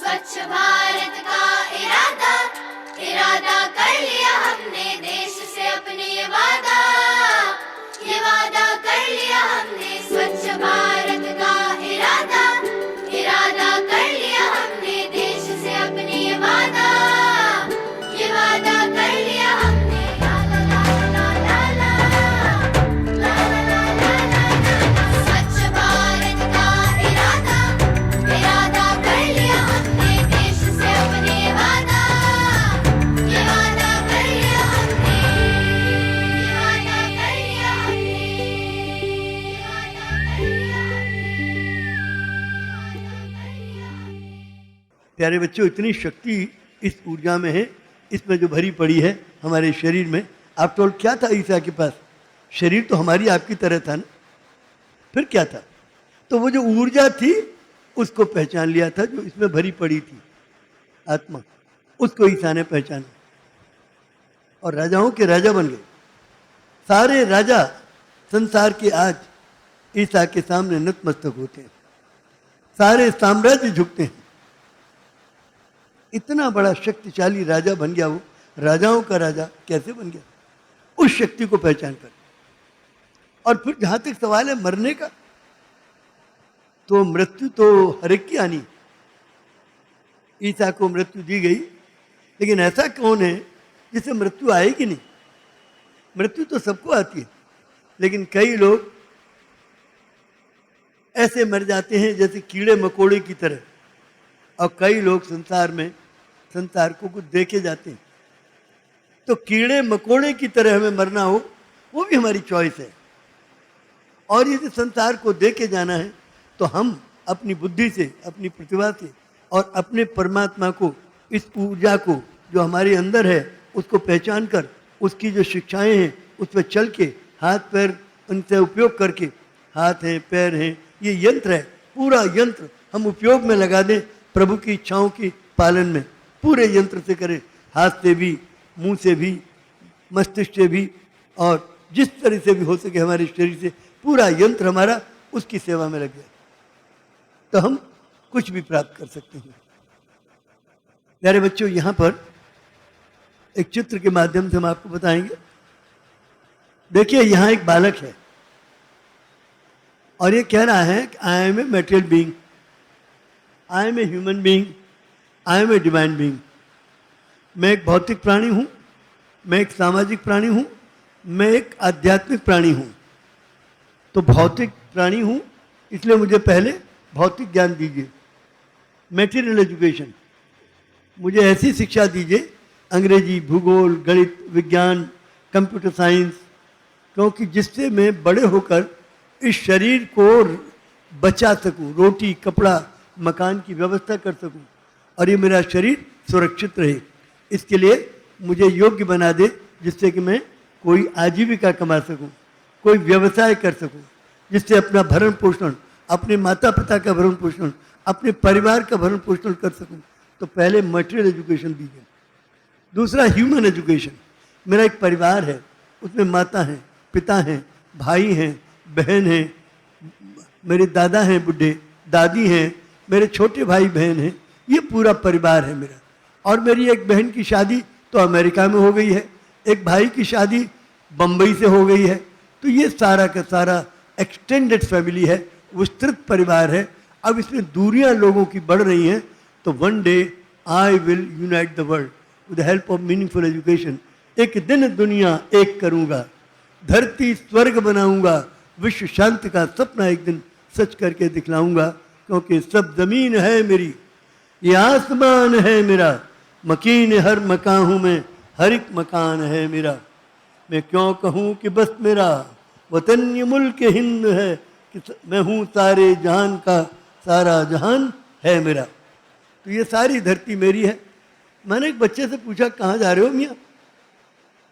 स्वच्छ भारत का इरादा इरादा कर लिया हमने, देश से अपने ये वादा कर लिया हमने। स्वच्छ भारत का इरादा इरादा कर लिया हमने, देश से अपने ये वादा कर लिया हमने। ला ला ला ला ला ला ला ला ला ला। स्वच्छ भारत का इरादा इरादा कर लिया हमने, देश से अपने ये वादा कर लिया हमने। ये वादा कर लिया हमने, ये वादा कर लिया हमने। प्यारे बच्चों, इतनी शक्ति इस ऊर्जा में है, इसमें जो भरी पड़ी है हमारे शरीर में। आफ्टर ऑल क्या था ईसा के पास? शरीर तो हमारी आपकी तरह था ना, फिर क्या था? तो वो जो ऊर्जा थी उसको पहचान लिया था, जो इसमें भरी पड़ी थी आत्मा, उसको ईसा ने पहचाना और राजाओं के राजा बन गए। सारे राजा संसार के आज ईसा के सामने नतमस्तक होते हैं, सारे साम्राज्य झुकते हैं। इतना बड़ा शक्तिशाली राजा बन गया वो, राजाओं का राजा कैसे बन गया? उस शक्ति को पहचान कर। और फिर जहां तक सवाल है मरने का, तो मृत्यु तो हर एक की आनी। ईसा को मृत्यु दी गई, लेकिन ऐसा कौन है जिसे मृत्यु आएगी नहीं? मृत्यु तो सबको आती है, लेकिन कई लोग ऐसे मर जाते हैं जैसे कीड़े मकोड़े की तरह, और कई लोग संसार को कुछ देके जाते हैं। तो कीड़े मकोड़े की तरह हमें मरना हो, वो भी हमारी चॉइस है। और यदि संसार को देके जाना है तो हम अपनी बुद्धि से, अपनी प्रतिभा से और अपने परमात्मा को, इस ऊर्जा को जो हमारे अंदर है, उसको पहचान कर, उसकी जो शिक्षाएं हैं उस पर चल के, हाथ पैर उनसे उपयोग करके, हाथ हैं पैर हैं, ये यंत्र है, पूरा यंत्र हम उपयोग में लगा दें प्रभु की इच्छाओं की पालन में। पूरे यंत्र से करें, हाथ से भी, मुंह से भी, मस्तिष्क से भी, और जिस तरह से भी हो सके हमारे शरीर से पूरा यंत्र हमारा उसकी सेवा में लग जाए, तो हम कुछ भी प्राप्त कर सकते हैं। प्यारे बच्चों, यहाँ पर एक चित्र के माध्यम से हम आपको बताएंगे। देखिए, यहाँ एक बालक है और ये कह रहा है कि I am a material being, I am a human being, I am a divine being. मैं एक भौतिक प्राणी हूँ, मैं एक सामाजिक प्राणी हूँ, मैं एक आध्यात्मिक प्राणी हूँ। तो भौतिक प्राणी हूँ, इसलिए मुझे पहले भौतिक ज्ञान दीजिए, मेटीरियल एजुकेशन। मुझे ऐसी शिक्षा दीजिए, अंग्रेजी, भूगोल, गणित, विज्ञान, कंप्यूटर साइंस, क्योंकि जिससे मैं बड़े होकर इस शरीर को बचा सकूं, रोटी, कपड़ा, मकान की व्यवस्था कर सकूं, और ये मेरा शरीर सुरक्षित रहे। इसके लिए मुझे योग्य बना दे, जिससे कि मैं कोई आजीविका कमा सकूं, कोई व्यवसाय कर सकूं, जिससे अपना भरण पोषण, अपने माता पिता का भरण पोषण, अपने परिवार का भरण पोषण कर सकूं। तो पहले मटेरियल एजुकेशन दीजिए। दूसरा, ह्यूमन एजुकेशन। मेरा एक परिवार है, उसमें माता हैं, पिता हैं, भाई हैं, बहन हैं, मेरे दादा हैं बुढ़े, दादी हैं, मेरे छोटे भाई बहन हैं, ये पूरा परिवार है मेरा। और मेरी एक बहन की शादी तो अमेरिका में हो गई है, एक भाई की शादी बम्बई से हो गई है। तो ये सारा का सारा एक्सटेंडेड फैमिली है, विस्तृत परिवार है। अब इसमें दूरियां लोगों की बढ़ रही हैं, तो one day I will unite the world with the help of meaningful education. एक दिन दुनिया एक करूँगा, धरती स्वर्ग बनाऊंगा, विश्व शांति का सपना एक दिन सच करके दिखलाऊंगा। क्योंकि सब जमीन है मेरी, ये आसमान है मेरा, मकीन हर मकान हूँ मैं, हर एक मकान है मेरा। मैं क्यों कहूँ कि बस मेरा वतन ये मुल्क हिंद है, कि मैं हूँ सारे जहान का, सारा जहान है मेरा। तो ये सारी धरती मेरी है। मैंने एक बच्चे से पूछा, कहाँ जा रहे हो मियाँ?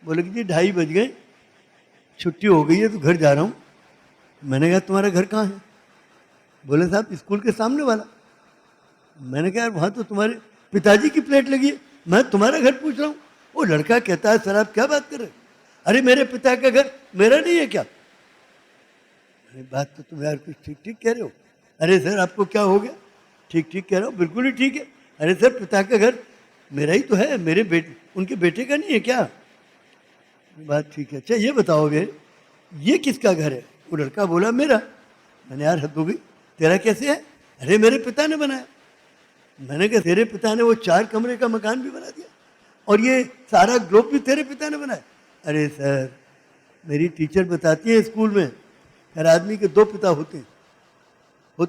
बोले कि जी 2:30 बज गए, छुट्टी हो गई है तो घर जा रहा हूँ। मैंने कहा तुम्हारा घर कहाँ है? बोले साहब स्कूल के सामने वाला। मैंने कहा यार वहाँ तो तुम्हारे पिताजी की प्लेट लगी है, मैं तुम्हारा घर पूछ रहा हूँ। वो लड़का कहता है सर आप क्या बात कर रहे हैं, अरे मेरे पिता का घर मेरा नहीं है क्या? अरे बात तो तुम यार कुछ ठीक ठीक कह रहे हो। अरे सर आपको क्या हो गया? ठीक ठीक कह रहा हूँ, बिल्कुल ही ठीक है। अरे सर, पिता का घर मेरा ही तो है, मेरे बेटे उनके बेटे का नहीं है क्या? बात ठीक है। अच्छा ये बताओगे ये किसका घर है? वो लड़का बोला मेरा। मैंने यार हद हो गई, तेरा कैसे है? अरे मेरे पिता ने बनाया। मैंने कहा तेरे पिता ने वो 4 कमरे का मकान भी बना दिया और ये सारा ग्लोब भी तेरे पिता ने बनाया? अरे सर, मेरी टीचर बताती है स्कूल में, हर आदमी के 2 पिता होते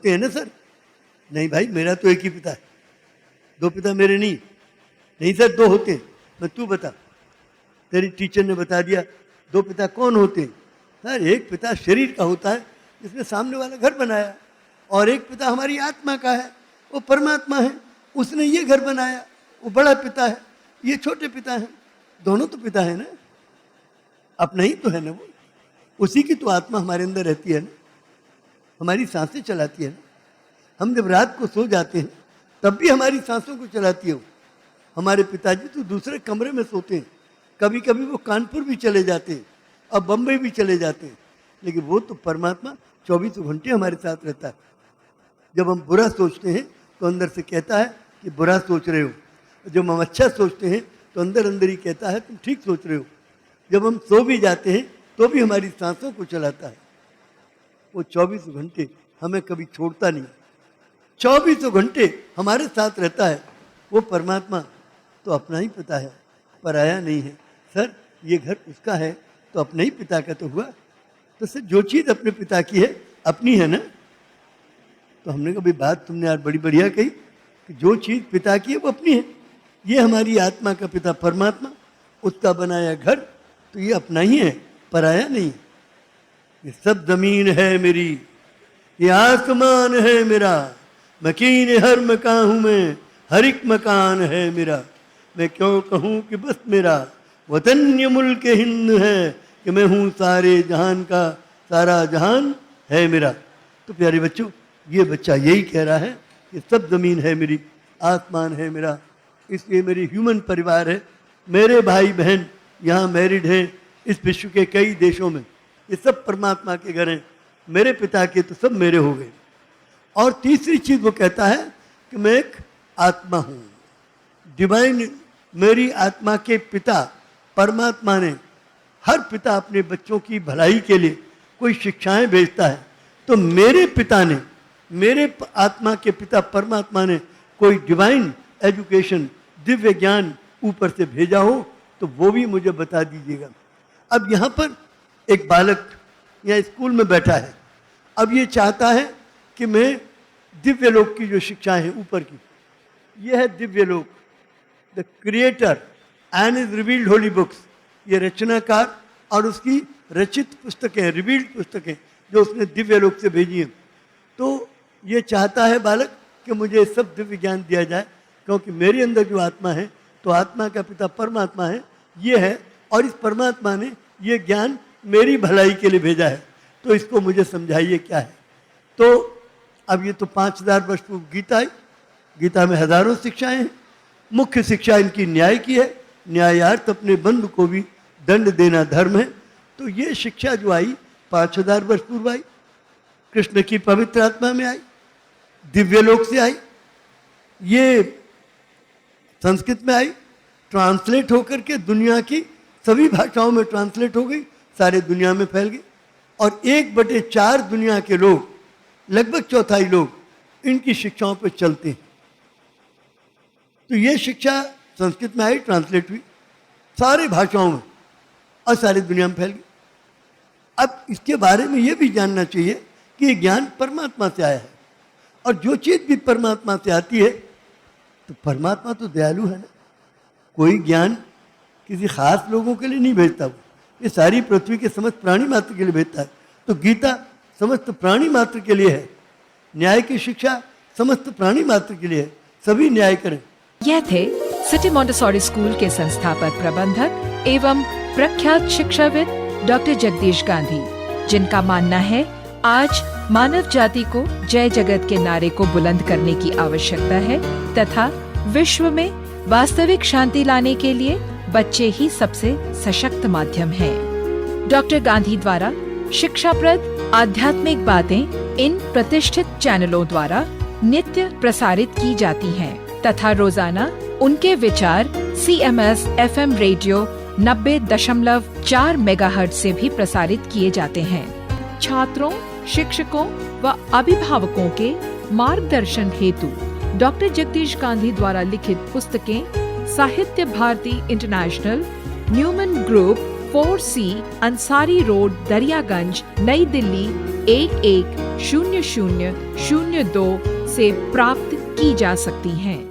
हैं ना सर? नहीं भाई, मेरा तो एक ही पिता है, 2 पिता मेरे नहीं। नहीं सर, 2 होते हैं। मैं तू बता, तेरी टीचर ने बता दिया 2 पिता कौन होते हैं? सर, एक पिता शरीर का होता है जिसने सामने वाला घर बनाया, और एक पिता हमारी आत्मा का है, वो परमात्मा है, उसने ये घर बनाया, वो बड़ा पिता है, ये छोटे पिता हैं। दोनों तो पिता है ना, अपना ही तो है ना वो। उसी की तो आत्मा हमारे अंदर रहती है ना, हमारी सांसें चलाती है ना। हम जब रात को सो जाते हैं तब भी हमारी सांसों को चलाती है वो। हमारे पिताजी तो दूसरे कमरे में सोते हैं, कभी कभी वो कानपुर भी चले जाते हैं और बम्बई भी चले जाते हैं, लेकिन वो तो परमात्मा 24 घंटे हमारे साथ रहता है। जब हम बुरा सोचते हैं तो अंदर से कहता है कि बुरा सोच रहे हो, जब हम अच्छा सोचते हैं तो अंदर अंदर ही कहता है तुम ठीक सोच रहे हो। जब हम सो भी जाते हैं तो भी हमारी सांसों को चलाता है। वो 24 घंटे हमें कभी छोड़ता नहीं, 24 घंटे हमारे साथ रहता है। वो परमात्मा तो अपना ही पिता है, पराया नहीं है। सर, ये घर उसका है तो अपने ही पिता का तो हुआ। तो सर, जो चीज़ अपने पिता की है अपनी है ना। तो हमने कहा भाई बात तुमने यार बड़ी बढ़िया कही कि जो चीज़ पिता की है वो अपनी है। ये हमारी आत्मा का पिता परमात्मा, उसका बनाया घर तो ये अपना ही है, पराया नहीं। ये सब जमीन है मेरी, ये आसमान है मेरा, मकीन हर मकान हूँ मैं, हर एक मकान है मेरा। मैं क्यों कहूँ कि बस मेरा वतन ये मुल्क हिंद है, कि मैं हूँ सारे जहान का, सारा जहान है मेरा। तो प्यारे बच्चों, ये बच्चा यही कह रहा है कि सब ज़मीन है मेरी, आसमान है मेरा, इसलिए मेरी ह्यूमन परिवार है। मेरे भाई बहन यहाँ मैरिड हैं इस विश्व के कई देशों में, ये सब परमात्मा के घर हैं। मेरे पिता के तो सब मेरे हो गए। और तीसरी चीज़ वो कहता है कि मैं एक आत्मा हूँ, डिवाइन। मेरी आत्मा के पिता परमात्मा ने, हर पिता अपने बच्चों की भलाई के लिए कोई शिक्षाएं भेजता है, तो मेरे पिता ने, मेरे आत्मा के पिता परमात्मा ने कोई डिवाइन एजुकेशन, दिव्य ज्ञान ऊपर से भेजा हो तो वो भी मुझे बता दीजिएगा। अब यहाँ पर एक बालक यहाँ स्कूल में बैठा है, अब ये चाहता है कि मैं दिव्य लोक की जो शिक्षाएं हैं ऊपर की, ये है दिव्य लोक, the creator and is revealed holy books, ये रचनाकार और उसकी रचित पुस्तकें, रिवील्ड पुस्तकें जो उसने दिव्य लोक से भेजी हैं। तो ये चाहता है बालक कि मुझे सब दिव्य ज्ञान दिया जाए, क्योंकि मेरे अंदर जो आत्मा है तो आत्मा का पिता परमात्मा है, ये है, और इस परमात्मा ने ये ज्ञान मेरी भलाई के लिए भेजा है, तो इसको मुझे समझाइए क्या है। तो अब ये तो 5000 वर्ष पूर्व गीता आई, गीता में हजारों शिक्षाएं हैं। मुख्य शिक्षा इनकी न्याय की है, न्यायार्थ अपने बंधु को भी दंड देना धर्म है। तो ये शिक्षा जो आई 5000 वर्ष पूर्व आई, कृष्ण की पवित्र आत्मा में आई, दिव्य लोक से आई, ये संस्कृत में आई, ट्रांसलेट होकर के दुनिया की सभी भाषाओं में ट्रांसलेट हो गई, सारे दुनिया में फैल गई, और 1/4 दुनिया के लोग, लगभग चौथाई लोग इनकी शिक्षाओं पर चलते हैं। तो ये शिक्षा संस्कृत में आई, ट्रांसलेट हुई सारे भाषाओं में और सारी दुनिया में फैल गई। अब इसके बारे में ये भी जानना चाहिए कि ये ज्ञान परमात्मा से आया है, और जो चीज़ भी परमात्मा से आती है तो परमात्मा तो दयालु है ना, कोई ज्ञान किसी खास लोगों के लिए नहीं भेजता, वो ये सारी पृथ्वी के समस्त प्राणी मात्र के लिए भेजता है। तो गीता समस्त प्राणी मात्र के लिए है, न्याय की शिक्षा समस्त प्राणी मात्र के लिए है, सभी न्याय करें। यह थे सिटी मॉन्टेसोरी स्कूल के संस्थापक प्रबंधक एवं प्रख्यात शिक्षाविद डॉक्टर जगदीश गांधी, जिनका मानना है आज मानव जाति को जय जगत के नारे को बुलंद करने की आवश्यकता है तथा विश्व में वास्तविक शांति लाने के लिए बच्चे ही सबसे सशक्त माध्यम हैं। डॉक्टर गांधी द्वारा शिक्षाप्रद आध्यात्मिक बातें इन प्रतिष्ठित चैनलों द्वारा नित्य प्रसारित की जाती हैं तथा रोजाना उनके विचार CMS FM रेडियो 90.4 मेगाहर्ट्ज से भी प्रसारित किए जाते हैं। छात्रों, शिक्षकों व अभिभावकों के मार्गदर्शन हेतु डॉक्टर जगदीश गांधी द्वारा लिखित पुस्तकें Sahitya Bharati international, Newman group, 4C, Ansari road, Daryaganj, New Delhi 110002 से प्राप्त की जा सकती हैं।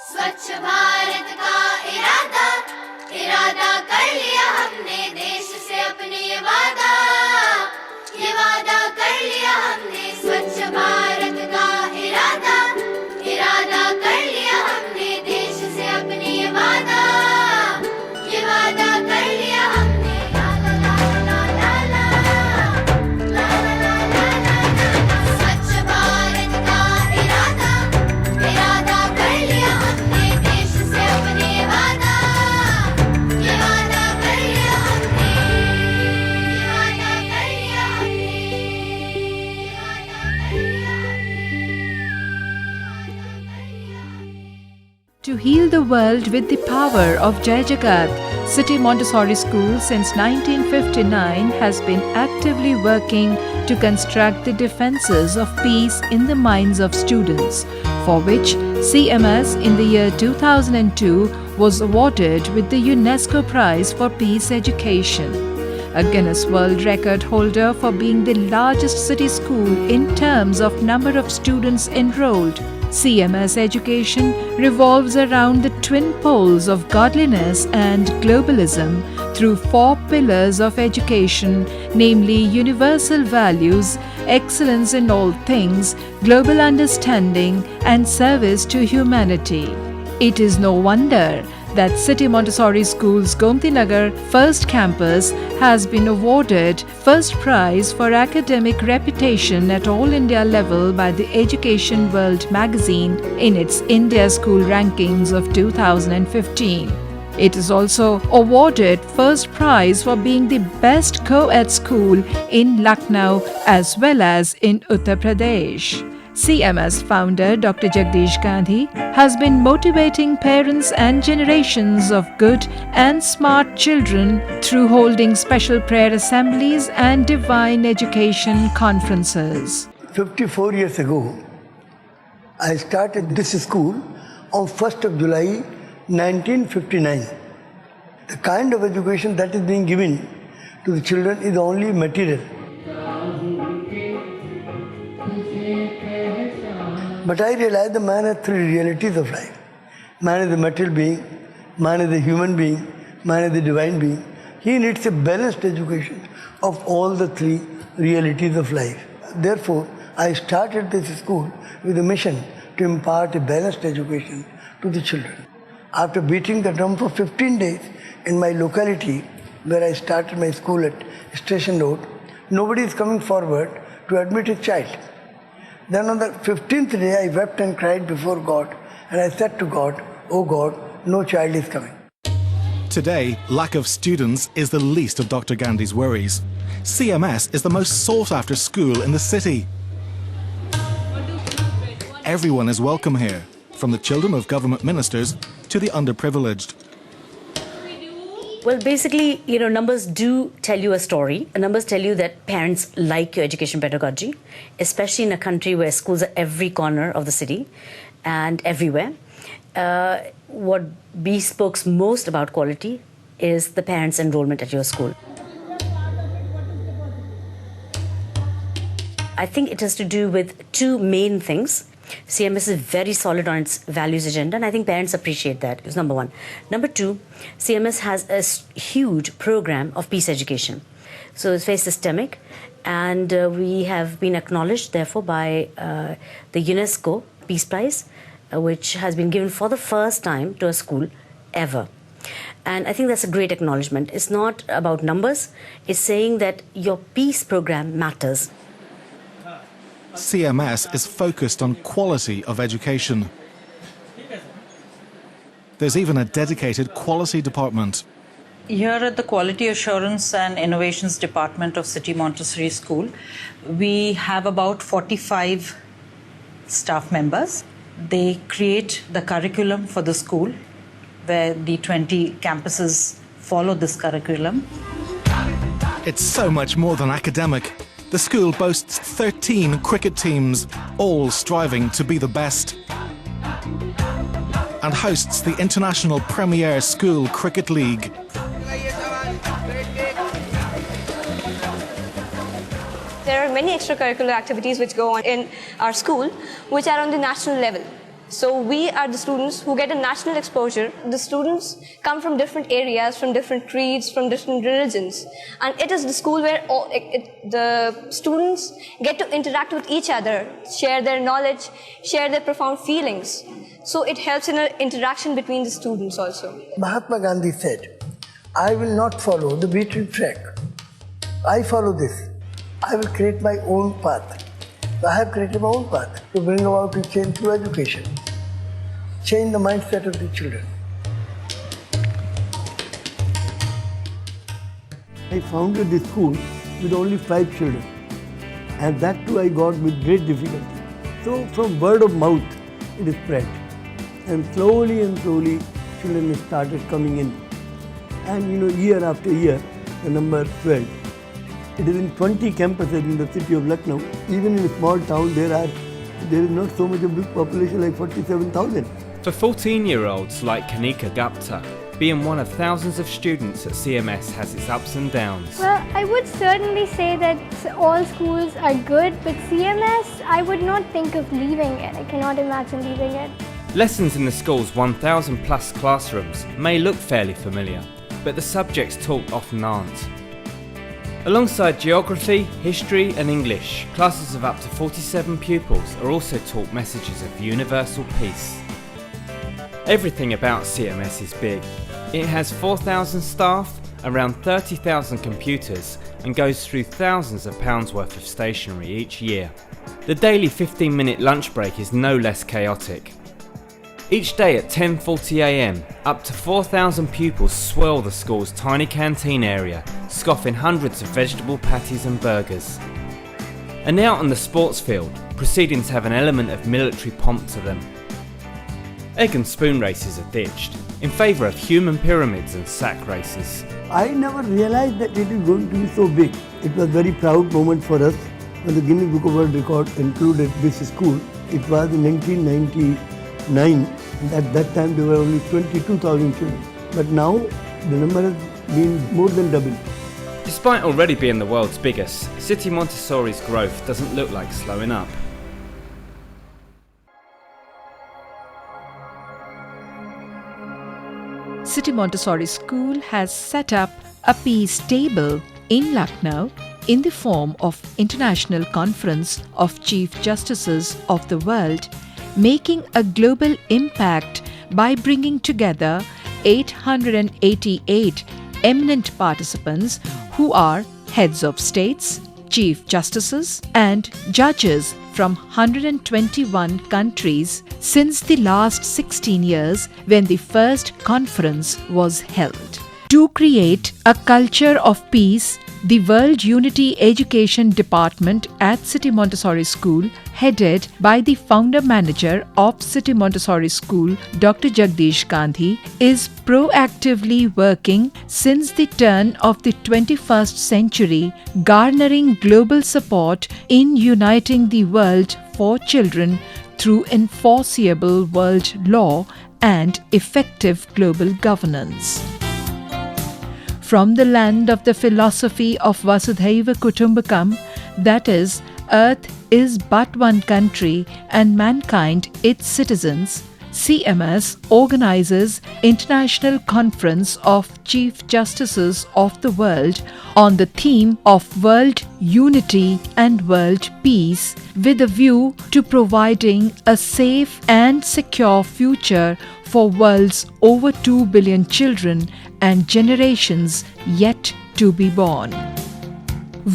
स्वच्छ भारत का इरादा इरादा कर लिया हमने, देश से अपने ये वादा कर लिया हमने। स्वच्छ भारत का इरादा इरादा कर लिया हमने, देश से अपने ये वादा कर लिया हमने। ला ला ला ला ला ला ला ला ला ला ला। स्वच्छ भारत का इरादा इरादा कर लिया हमने, देश से अपने वादा कर लिया हमने। वादा कर लिया हमने। To heal the world with the power of Jai Jagat, City Montessori School since 1959 has been actively working to construct the defences of peace in the minds of students, for which CMS in the year 2002 was awarded with the UNESCO Prize for Peace Education. A Guinness World Record holder for being the largest city school in terms of number of students enrolled. CMS education revolves around the twin poles of godliness and globalism through 4 pillars of education, namely universal values, excellence in all things, global understanding, and service to humanity. It is no wonder that City Montessori School's Gomti Nagar first campus has been awarded first prize for academic reputation at all India level by the Education World magazine in its India School Rankings of 2015. It is also awarded first prize for being the best co-ed school in Lucknow as well as in Uttar Pradesh. CMS founder Dr. Jagdish Gandhi has been motivating parents and generations of good and smart children through holding special prayer assemblies and divine education conferences. 54 years ago, I started this school on 1st of July 1959. The kind of education that is being given to the children is only material. But I realized the man has 3 realities of life. Man is a material being, man is a human being, man is a divine being. He needs a balanced education of all the 3 realities of life. Therefore, I started this school with a mission to impart a balanced education to the children. After beating the drum for 15 days in my locality where I started my school at Station Road, nobody is coming forward to admit a child. Then on the 15th day, I wept and cried before God, and I said to God, "Oh God, no child is coming." Today, lack of students is the least of Dr. Gandhi's worries. CMS is the most sought-after school in the city. everyone is welcome here, from the children of government ministers to the underprivileged. Well, basically, numbers do tell you a story. Numbers tell you that parents like your education pedagogy, especially in a country where schools are every corner of the city and everywhere. What bespoke most about quality is the parents' enrollment at your school. I think it has to do with two main things. CMS is very solid on its values agenda, and I think parents appreciate that. It's number one. Number two, CMS has a huge program of peace education. So it's very systemic, and we have been acknowledged, therefore, by the UNESCO Peace Prize, which has been given for the first time to a school ever. And I think that's a great acknowledgement. It's not about numbers, it's saying that your peace program matters. CMS is focused on quality of education. There's even a dedicated quality department. Here at the Quality Assurance and Innovations Department of City Montessori School, we have about 45 staff members. They create the curriculum for the school, where the 20 campuses follow this curriculum. It's so much more than academic. The school boasts 13 cricket teams, all striving to be the best, and hosts the International Premier School Cricket League. There are many extracurricular activities which go on in our school, which are on the national level. So we are the students who get a national exposure. The students come from different areas, from different creeds, from different religions. And it is the school where the students get to interact with each other, share their knowledge, share their profound feelings. So it helps in an interaction between the students also. Mahatma Gandhi said, I will not follow the beaten track. I follow this. I will create my own path. So I have created my own path to bring about a change through education. Change the mindset of the children. I founded this school with only 5 children, and that too I got with great difficulty. So from word of mouth it is spread, and slowly children started coming in, and year after year the number swelled. It is in 20 campuses in the city of Lucknow. Even in a small town there is not so much a big population like 47,000. For 14-year-olds like Kanika Gupta, being one of thousands of students at CMS has its ups and downs. Well, I would certainly say that all schools are good, but CMS, I would not think of leaving it. I cannot imagine leaving it. Lessons in the school's 1,000 plus classrooms may look fairly familiar, but the subjects taught often aren't. Alongside geography, history and English, classes of up to 47 pupils are also taught messages of universal peace. Everything about CMS is big. It has 4,000 staff, around 30,000 computers and goes through thousands of pounds worth of stationery each year. The daily 15-minute lunch break is no less chaotic. Each day at 10:40 AM, up to 4,000 pupils swirl the school's tiny canteen area, scoffing hundreds of vegetable patties and burgers. And out on the sports field, proceedings have an element of military pomp to them. Egg and spoon races are ditched, in favour of human pyramids and sack races. I never realized that it is going to be so big. It was a very proud moment for us when the Guinness Book of World Records included this school. It was in 1999, and at that time there were only 22,000 children. But now the number has been more than double. Despite already being the world's biggest, City Montessori's growth doesn't look like slowing up. City Montessori School has set up a peace table in Lucknow in the form of International Conference of Chief Justices of the World, making a global impact by bringing together 888 eminent participants who are heads of states, chief justices and judges from 121 countries since the last 16 years when the first conference was held. To create a culture of peace The World Unity Education Department at City Montessori School, headed by the founder manager of City Montessori School, Dr. Jagdish Gandhi, is proactively working since the turn of the 21st century, garnering global support in uniting the world for children through enforceable world law and effective global governance. From the land of the philosophy of Vasudhaiva Kutumbakam, that is, Earth is but one country and mankind its citizens, CMS organizes International Conference of Chief Justices of the World on the theme of World Unity and World Peace, with a view to providing a safe and secure future for world's over 2 billion children and generations yet to be born.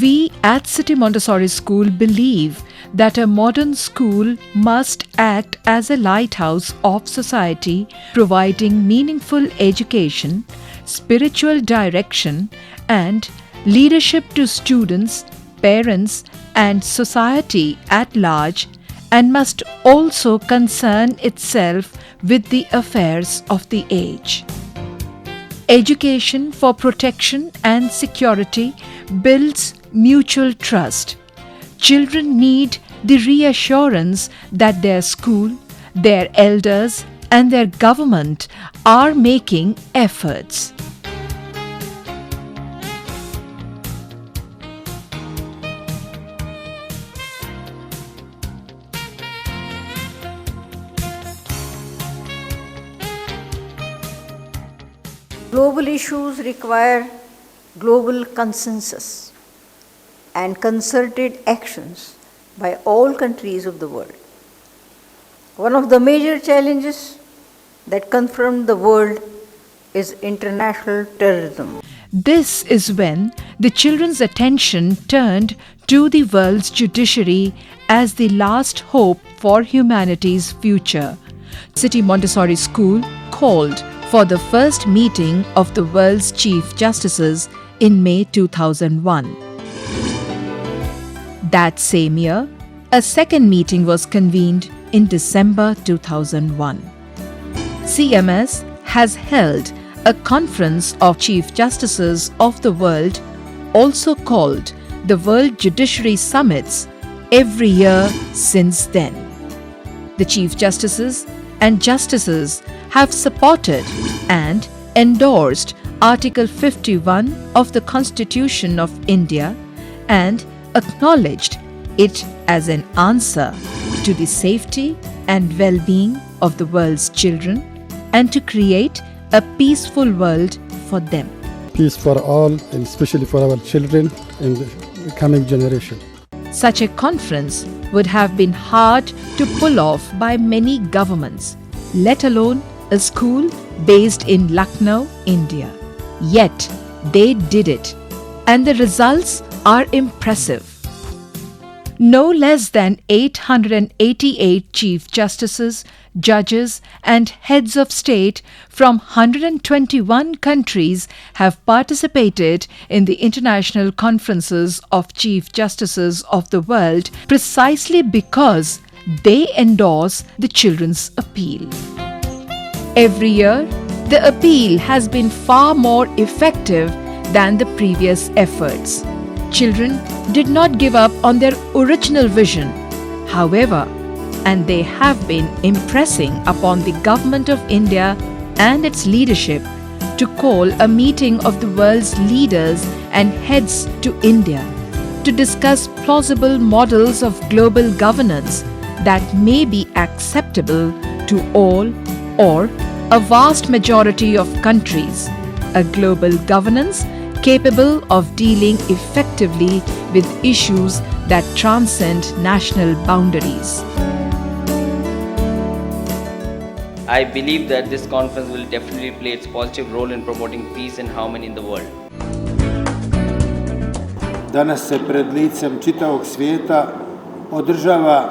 We at City Montessori School believe that a modern school must act as a lighthouse of society, providing meaningful education, spiritual direction, and leadership to students, parents, and society at large, and must also concern itself with the affairs of the age. Education for protection and security builds mutual trust. Children need the reassurance that their school, their elders, and their government are making efforts. Global issues require global consensus and concerted actions by all countries of the world. One of the major challenges that confront the world is international terrorism. This is when the children's attention turned to the world's judiciary as the last hope for humanity's future. City Montessori School called for the first meeting of the world's Chief Justices in May 2001. That same year, a second meeting was convened in December 2001. CMS has held a Conference of Chief Justices of the World, also called the World Judiciary Summits, every year since then. The Chief Justices and Justices have supported and endorsed Article 51 of the Constitution of India and acknowledged it as an answer to the safety and well-being of the world's children and to create a peaceful world for them. Peace for all, and especially for our children and the coming generation. Such a conference would have been hard to pull off by many governments, let alone a school based in Lucknow, India. Yet, they did it, and the results are impressive. No less than 888 Chief Justices, judges, and heads of state from 121 countries have participated in the international conferences of Chief Justices of the world precisely because they endorse the Children's Appeal. Every year, the appeal has been far more effective than the previous efforts. Children did not give up on their original vision, however, and they have been impressing upon the Government of India and its leadership to call a meeting of the world's leaders and heads to India to discuss plausible models of global governance that may be acceptable to all or a vast majority of countries, a global governance capable of dealing effectively with issues that transcend national boundaries. I believe that this conference will definitely play its positive role in promoting peace and harmony in the world. Danas se pred licem čitavog svijeta održava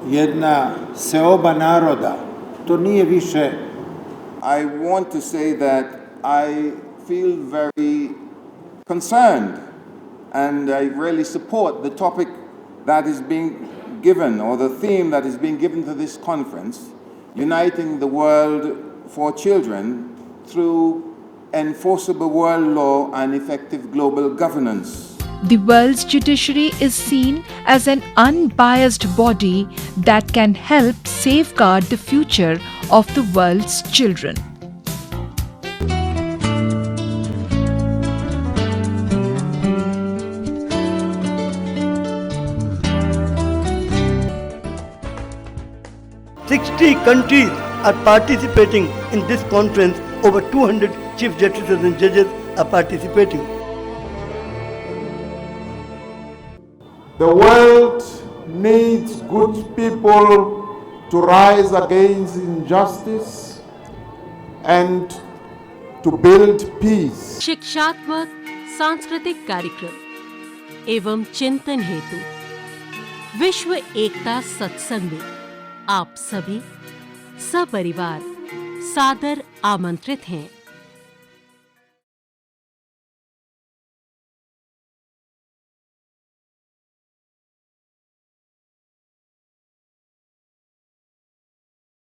jedna seoba naroda. To nije više. I want to say that I feel very concerned, and I really support the topic that is being given, or the theme that is being given to this conference, uniting the world for children through enforceable world law and effective global governance. The world's judiciary is seen as an unbiased body that can help safeguard the future of the world's children. "60 countries are participating in this conference. Over 200 chief justices and judges are participating." The world needs good people to rise against injustice and to build peace. शिक्षात्मक सांस्कृतिक कार्यक्रम एवं चिंतन हेतु विश्व एकता सत्संग में आप सभी सपरिवार सादर आमंत्रित हैं।